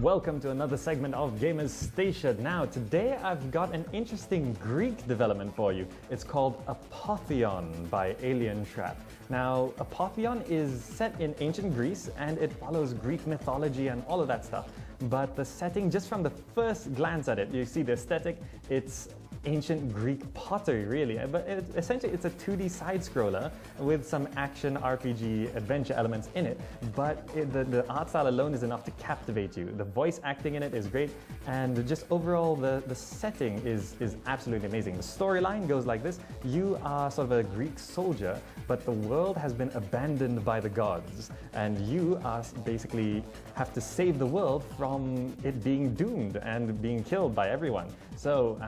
Welcome to another segment of Gamers Station. Now, today I've got an interesting Greek development for you. It's called Apotheon by Alien Trap. Now, Apotheon is set in ancient Greece and it follows Greek mythology and all of that stuff. But the setting, just from the first glance at it, you see the aesthetic, it's ancient Greek pottery, really. But essentially, it's a 2D side-scroller with some action RPG adventure elements in it. But the art style alone is enough to captivate you. The voice acting in it is great, and just overall, the setting is absolutely amazing. The storyline goes like this. You are sort of a Greek soldier, but the world has been abandoned by the gods, and you are basically have to save the world from it being doomed and being killed by everyone. So,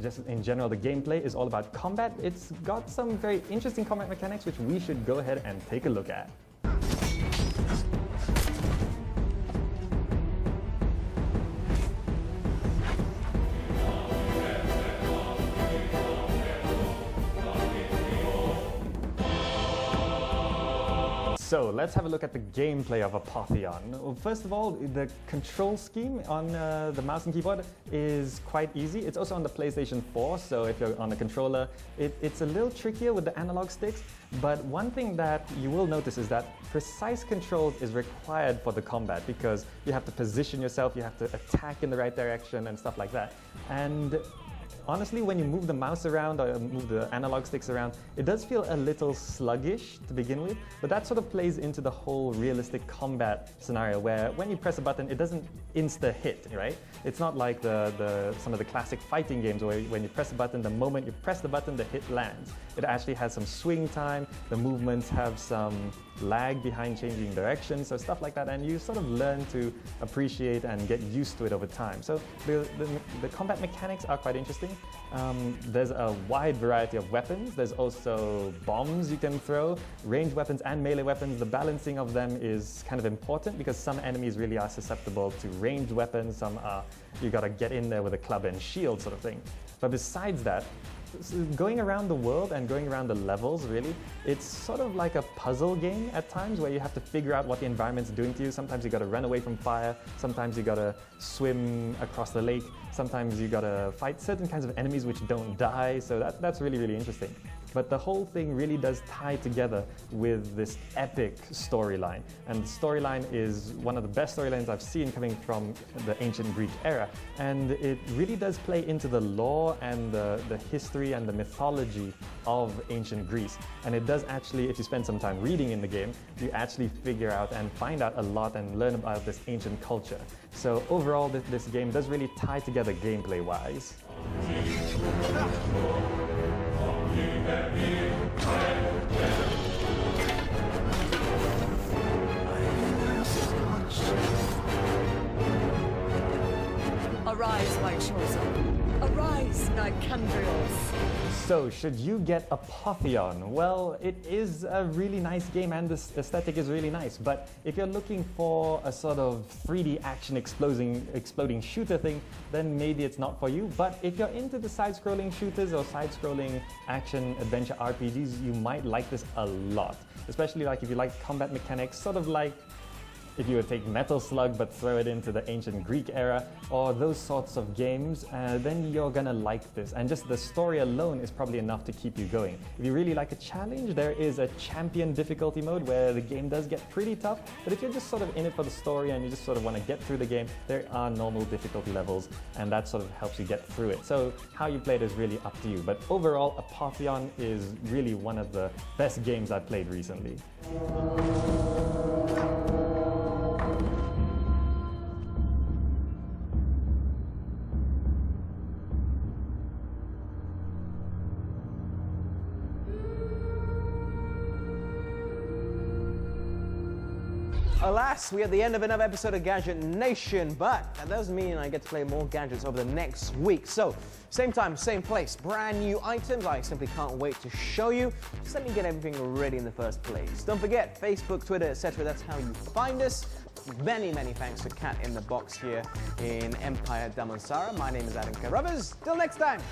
just in general, the gameplay is all about combat. It's got some very interesting combat mechanics which we should go ahead and take a look at. So let's have a look at the gameplay of Apotheon. First of all, the control scheme on the mouse and keyboard is quite easy. It's also on the PlayStation 4, so if you're on a controller, it's a little trickier with the analog sticks. But one thing that you will notice is that precise controls is required for the combat because you have to position yourself, you have to attack in the right direction and stuff like that. And honestly, when you move the mouse around or move the analog sticks around, it does feel a little sluggish to begin with, but that sort of plays into the whole realistic combat scenario where when you press a button, it doesn't insta-hit, right? It's not like some of the classic fighting games where when you press a button, the moment you press the button, the hit lands. It actually has some swing time, the movements have some lag behind changing direction, so stuff like that, and you sort of learn to appreciate and get used to it over time. So the combat mechanics are quite interesting. There's a wide variety of weapons. There's also bombs you can throw, ranged weapons and melee weapons. The balancing of them is kind of important because some enemies really are susceptible to ranged weapons, some are you gotta get in there with a club and shield sort of thing. But besides that, going around the world and going around the levels, really, it's sort of like a puzzle game at times where you have to figure out what the environment's doing to you. Sometimes you gotta run away from fire, sometimes you gotta swim across the lake, sometimes you gotta fight certain kinds of enemies which don't die, so that's really, really interesting. But the whole thing really does tie together with this epic storyline. And the storyline is one of the best storylines I've seen coming from the ancient Greek era. And it really does play into the lore and the history and the mythology of ancient Greece. And it does actually, if you spend some time reading in the game, you actually figure out and find out a lot and learn about this ancient culture. So overall, this game does really tie together gameplay-wise. Arise, my chosen. Arise, Nicandrios. So, should you get Apotheon? Well, it is a really nice game and the aesthetic is really nice, but if you're looking for a sort of 3D action exploding shooter thing, then maybe it's not for you. But if you're into the side-scrolling shooters or side-scrolling action adventure RPGs, you might like this a lot. Especially like if you like combat mechanics, sort of like if you would take Metal Slug but throw it into the ancient Greek era, or those sorts of games, then you're gonna like this. And just the story alone is probably enough to keep you going. If you really like a challenge, there is a champion difficulty mode where the game does get pretty tough, but if you're just sort of in it for the story and you just sort of want to get through the game, there are normal difficulty levels, and that sort of helps you get through it. So how you play it is really up to you, but overall, Apotheon is really one of the best games I've played recently. Alas, we're at the end of another episode of Gadget Nation, but that doesn't mean I get to play more gadgets over the next week. So, same time, same place, brand new items I simply can't wait to show you. Just let me get everything ready in the first place. Don't forget, Facebook, Twitter, etc. That's how you find us. Many, many thanks to Cat in the Box here in Empire Damansara. My name is Adam Carruthers. Till next time.